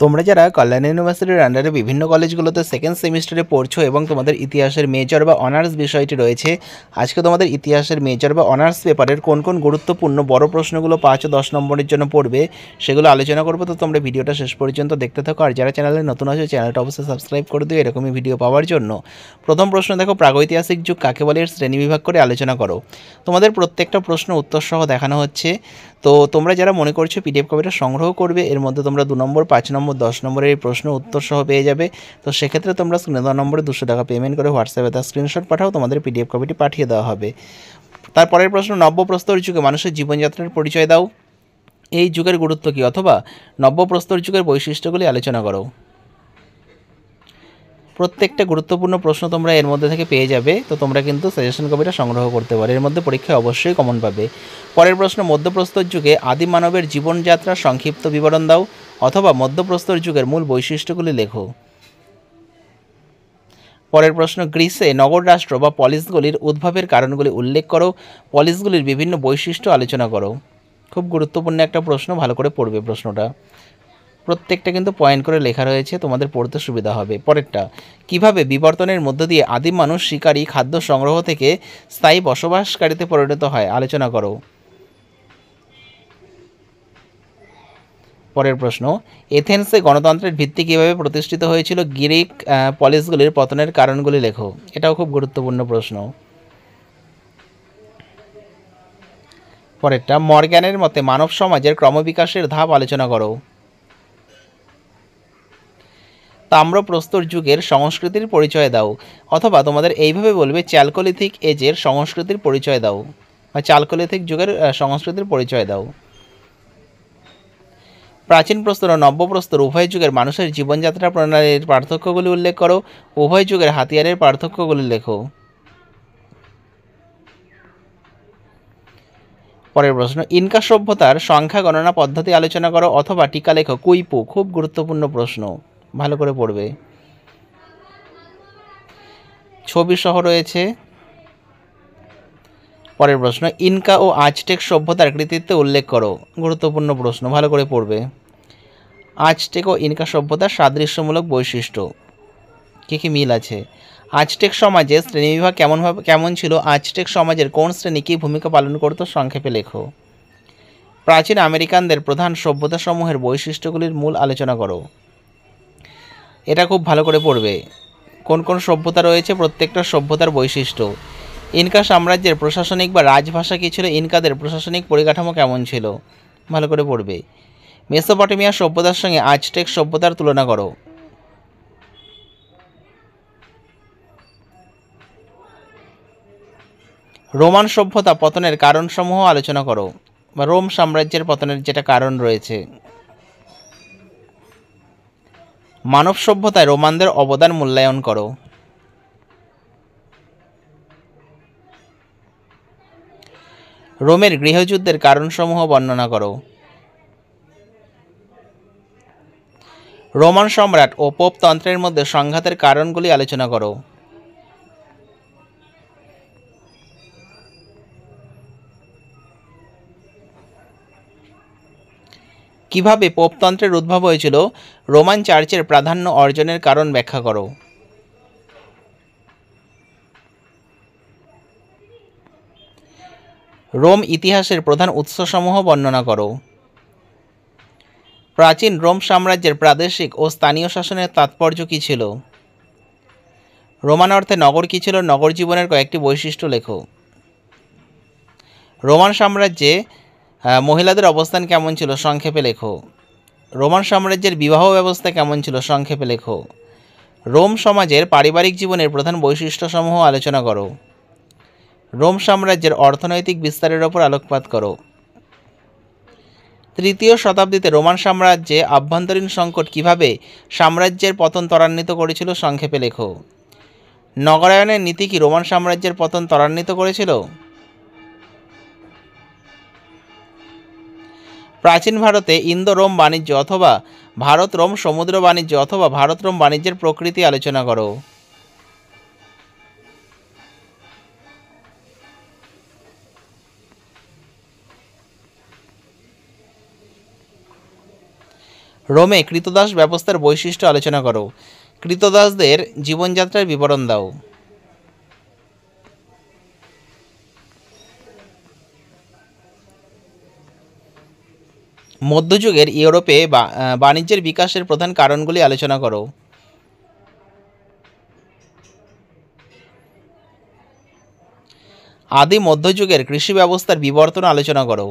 তোমরা যারা কল্যাণ ইউনিভার্সিটির আন্ডারে বিভিন্ন কলেজগুলোতে সেকেন্ড সেমিস্টারে পড়ছো এবং তোমাদের ইতিহাসের মেজর বা অনার্স বিষয়টি রয়েছে, আজকে তোমাদের ইতিহাসের মেজর বা অনার্স পেপারের কোন কোন গুরুত্বপূর্ণ বড় প্রশ্নগুলো 5 ও 10 নম্বরের জন্য পড়বে সেগুলো আলোচনা করবো। তো তোমরা ভিডিওটা শেষ পর্যন্ত দেখতে থাকো, আর যারা চ্যানেলে নতুন আছে চ্যানেলটা অবশ্যই সাবস্ক্রাইব করে দিও এরকমই ভিডিও পাওয়ার জন্য। প্রথম প্রশ্ন দেখো, প্রাগৈতিহাসিক যুগ কাকে বলে, এর শ্রেণীবিভাগ করে আলোচনা করো। তোমাদের প্রত্যেকটা প্রশ্ন উত্তর সহ দেখানো হচ্ছে। তো তোমরা যারা মনে করছো পিডিএফ কপিটা সংগ্রহ করবে, এর মধ্যে তোমরা 2 নম্বর, 5 নম্বর, 10 নম্বরের এই প্রশ্ন উত্তর সহ পেয়ে যাবে। তো সেক্ষেত্রে তোমরা স্ক্রিনে দেওয়া নম্বরে 200 টাকা পেমেন্ট করে হোয়াটসঅ্যাপে তার স্ক্রিনশট পাঠাও, তোমাদের পিডিএফ কপিটি পাঠিয়ে দেওয়া হবে। তারপরের প্রশ্ন, নব্যপ্রস্তর যুগে মানুষের জীবনযাত্রার পরিচয় দাও। এই যুগের গুরুত্ব কী, অথবা নব্যপ্রস্তর যুগের বৈশিষ্ট্যগুলি আলোচনা করো। প্রত্যেকটা গুরুত্বপূর্ণ প্রশ্ন তোমরা এর মধ্যে থেকে পেয়ে যাবে। তো তোমরা কিন্তু সাজেশন কপিটা সংগ্রহ করতে পারো, এর মধ্যে পরীক্ষায় অবশ্যই কমন পাবে। পরের প্রশ্ন, মধ্যপ্রস্তর যুগে আদিম মানবের জীবনযাত্রার সংক্ষিপ্ত বিবরণ দাও, অথবা মধ্যপ্রস্তর যুগের মূল বৈশিষ্ট্যগুলি লেখো। পরের প্রশ্ন, গ্রিসে নগর রাষ্ট্র বা পলিসগুলির উদ্ভবের কারণগুলি উল্লেখ করো, পলিসগুলির বিভিন্ন বৈশিষ্ট্য আলোচনা করো। খুব গুরুত্বপূর্ণ একটা প্রশ্ন, ভালো করে পড়বে প্রশ্নটা। প্রত্যেকটা কিন্তু পয়েন্ট করে লেখা রয়েছে, তোমাদের পড়তে সুবিধা হবে। পরেরটা, কিভাবে বিবর্তনের মধ্য দিয়ে আদিম মানুষ শিকারী খাদ্য সংগ্রহ থেকে স্থায়ী বসবাসকারীতে পরিণত হয়, আলোচনা করো। পরের প্রশ্ন, এথেন্সে গণতন্ত্রের ভিত্তি কীভাবে প্রতিষ্ঠিত হয়েছিল, গ্রিক পলিসগুলির পতনের কারণগুলি লেখো। এটাও খুব গুরুত্বপূর্ণ প্রশ্ন। পরেরটা, মর্গ্যানের মতে মানব সমাজের ক্রমবিকাশের ধাপ আলোচনা করো। তাম্রপ্রস্তর যুগের সংস্কৃতির পরিচয় দাও, অথবা তোমাদের এইভাবে বলবে চ্যালকোলিথিক এজের সংস্কৃতির পরিচয় দাও, বা চ্যালকোলিথিক যুগের সংস্কৃতির পরিচয় দাও। প্রাচীন প্রস্তর ও নব্যপ্রস্তর উভয় যুগের মানুষের জীবনযাত্রা প্রণালীর পার্থক্যগুলি উল্লেখ করো, উভয় যুগের হাতিয়ারের পার্থক্যগুলি লেখো। পরের প্রশ্ন, ইনকা সভ্যতার সংখ্যা গণনা পদ্ধতি আলোচনা করো, অথবা টিকা লেখো। কুইপু, খুব গুরুত্বপূর্ণ প্রশ্ন, ভালো করে পড়বে। ছবি সহ রয়েছে। পরের প্রশ্ন, ইনকা ও আজটেক সভ্যতার কৃতিত্ব উল্লেখ করো। গুরুত্বপূর্ণ প্রশ্ন, ভালো করে পড়বে। আজটেক ও ইনকা সভ্যতার সাদৃশ্যমূলক বৈশিষ্ট্য, কী কী মিল আছে। আজটেক সমাজে শ্রেণীবিভাগ কেমন ছিল, আজটেক সমাজের কোন শ্রেণী কী ভূমিকা পালন করতো, সংক্ষেপে লেখো। প্রাচীন আমেরিকানদের প্রধান সভ্যতাসমূহের বৈশিষ্ট্যগুলির মূল আলোচনা করো। এটা খুব ভালো করে পড়বে। কোন কোন সভ্যতা রয়েছে, প্রত্যেকটা সভ্যতার বৈশিষ্ট্য। ইনকা সাম্রাজ্যের প্রশাসনিক বা রাজভাষা কী ছিল, ইনকাদের প্রশাসনিক পরিকাঠামো কেমন ছিল, ভালো করে পড়বে। মেসোপটেমিয়া সভ্যতার সঙ্গে আজটেক সভ্যতার তুলনা করো। রোমান সভ্যতা পতনের কারণসমূহ আলোচনা করো, বা রোম সাম্রাজ্যের পতনের যেটা কারণ রয়েছে। মানব সভ্যতায় রোমানদের অবদান মূল্যায়ন করো। রোমের গৃহযুদ্ধের কারণসমূহ বর্ণনা করো। রোমান সম্রাট ও পোপতন্ত্রের মধ্যে সংঘাতের কারণগুলি আলোচনা করো। কিভাবে পোপতন্ত্রের উদ্ভব হয়েছিল, রোমান চার্চের প্রাধান্য অর্জনের কারণ ব্যাখ্যা করো। রোম ইতিহাসের প্রধান উৎসসমূহ বর্ণনা করো। প্রাচীন রোম সাম্রাজ্যের প্রাদেশিক ও স্থানীয় শাসনের তাৎপর্য কী ছিল। রোমান অর্থে নগর কী ছিল, নগর জীবনের কয়েকটি বৈশিষ্ট্য লেখো। রোমান সাম্রাজ্যে মহিলাদের অবস্থান কেমন ছিল, সংক্ষেপে লেখো। রোমান সাম্রাজ্যের বিবাহ ব্যবস্থা কেমন ছিল, সংক্ষেপে লেখো। রোম সমাজের পারিবারিক জীবনের প্রধান বৈশিষ্ট্যসমূহ আলোচনা করো। রোম সাম্রাজ্যের অর্থনৈতিক বিস্তারের ওপর আলোকপাত করো। তৃতীয় শতাব্দীতে রোমান সাম্রাজ্যে আভ্যন্তরীণ সংকট কিভাবে সাম্রাজ্যের পতন ত্বরান্বিত করেছিল, সংক্ষেপে লেখো। নগরায়নের নীতি কি রোমান সাম্রাজ্যের পতন ত্বরান্বিত করেছিল। প্রাচীন ভারতে ইন্দো রোম বাণিজ্য, অথবা ভারত রোম সমুদ্র বাণিজ্য, অথবা ভারত রোম বাণিজ্যের প্রকৃতি আলোচনা করো। রোমে কৃতদাস ব্যবস্থার বৈশিষ্ট্য আলোচনা করো। কৃতদাসদের জীবনযাত্রার বিবরণ দাও। মধ্যযুগের ইউরোপে বাণিজ্যের বিকাশের প্রধান কারণগুলি আলোচনা করো। আদি মধ্যযুগের কৃষি ব্যবস্থার বিবর্তন আলোচনা করো।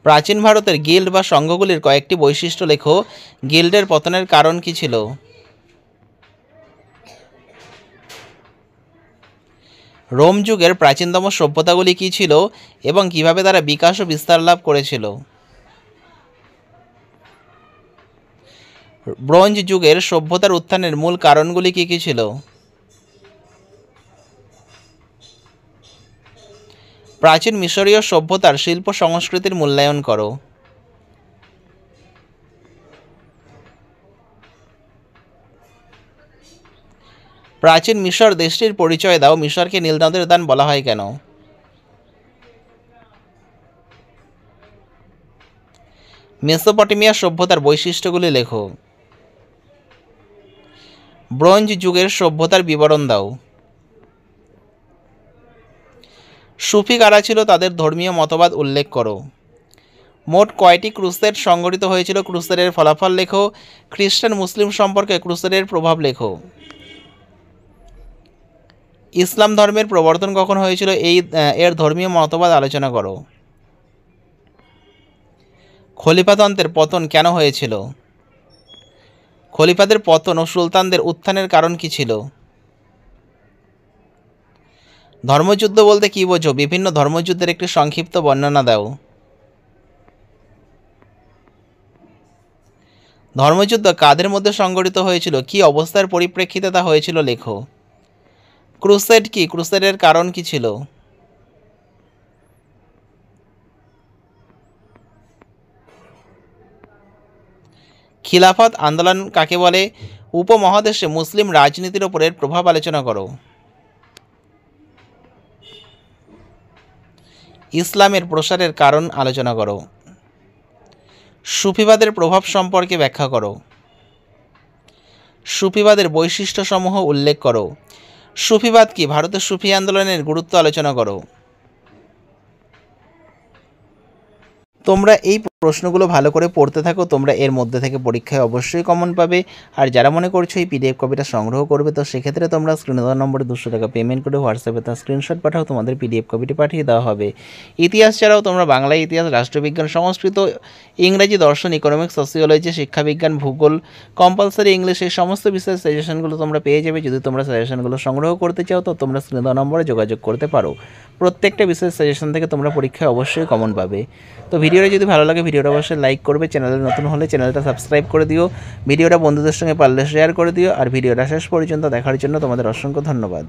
প্রাচীন ভারতের গিল্ড বা সংঘগুলির কয়েকটি বৈশিষ্ট্য লেখো। গিল্ডের পতনের কারণ কি ছিল? রোম যুগের প্রাচীনতম সভ্যতাগুলি কী ছিল এবং কিভাবে তারা বিকাশ ও বিস্তার লাভ করেছিল? ব্রোঞ্জ যুগের সভ্যতার উত্থানের মূল কারণগুলি কী কী ছিল? প্রাচীন মিশরীয় সভ্যতার শিল্প সংস্কৃতির মূল্যায়ন করো। প্রাচীন মিশর দেশটির পরিচয় দাও। মিশরকে নীল নদের দান বলা হয় কেন? মেসোপটেমিয়া সভ্যতার বৈশিষ্ট্যগুলি লেখো। ব্রোঞ্জ যুগের সভ্যতার বিবরণ দাও। সুফি কারা ছিল, তাদের ধর্মীয় মতবাদ উল্লেখ করো। মোট কয়টি ক্রুসেড সংগঠিত হয়েছিল? ক্রুসেডের ফলাফল লেখো। খ্রিস্টান মুসলিম সম্পর্কে ক্রুসেডের প্রভাব লেখো। ইসলাম ধর্মের প্রবর্তন কখন হয়েছিল? এর ধর্মীয় মতবাদ আলোচনা করো। খলিফাতন্ত্রের পতন কেন হয়েছিল? খলিফাদের পতন ও সুলতানদের উত্থানের কারণ কি ছিল? ধর্মযুদ্ধ বলতে কী বোঝো? বিভিন্ন ধর্মযুদ্ধের একটি সংক্ষিপ্ত বর্ণনা দাও। ধর্মযুদ্ধ কাদের মধ্যে সংঘটিত হয়েছিল? কী অবস্থার পরিপ্রেক্ষিতে তা হয়েছিল লেখো। ক্রুসেড কি? ক্রুসেডের কারণ কি ছিল? খিলাফত আন্দোলন কাকে বলে? উপমহাদেশে মুসলিম রাজনীতির ওপর এর প্রভাব আলোচনা করো। ইসলামের প্রসারের কারণ আলোচনা করো। সুফিবাদের প্রভাব সম্পর্কে ব্যাখ্যা করো। সুফিবাদের বৈশিষ্ট্যসমূহ উল্লেখ করো। সুফিবাদ কি? ভারতের সুফি আন্দোলনের গুরুত্ব আলোচনা করো। তোমরা এই প্রশ্নগুলো ভালো করে পড়তে থাকো, তোমরা এর মধ্যে থেকে পরীক্ষায় অবশ্যই কমন পাবে। আর যারা মনে করছো এই পিডিএফ কপিটা সংগ্রহ করবে, তো সেক্ষেত্রে তোমরা স্ক্রিনে দেওয়া নম্বরে 200 টাকা পেমেন্ট করে হোয়াটসঅ্যাপে তার স্ক্রিনশট পাঠাও, তোমাদের পিডিএফ কপিটি পাঠিয়ে দেওয়া হবে। ইতিহাস ছাড়াও তোমরা বাংলা ইতিহাস, রাষ্ট্রবিজ্ঞান, সংস্কৃত, ইংরেজি, দর্শন, ইকোনমিক্স, সোসিওলজি, শিক্ষাবিজ্ঞান, ভূগোল, কম্পালসারি ইংলিশ, এই সমস্ত বিষয়ের সাজেশনগুলো তোমরা পেয়ে যাবে। যদি তোমরা সাজেশনগুলো সংগ্রহ করতে চাও তো তোমরা স্ক্রিনে দেওয়া নম্বরে যোগাযোগ করতে পারো। প্রত্যেকটা বিষয়ের সাজেশন থেকে তোমরা পরীক্ষায় অবশ্যই কমন পাবে। তো ভিডিওটা যদি ভালো লাগে ভিডিওটা অবশ্যই লাইক করবে, চ্যানেলে নতুন হলে চ্যানেলটা সাবস্ক্রাইব করে দিও, ভিডিওটা বন্ধুদের সঙ্গে পারলে শেয়ার করে দিও। আর ভিডিওটা শেষ পর্যন্ত দেখার জন্য তোমাদের অসংখ্য ধন্যবাদ।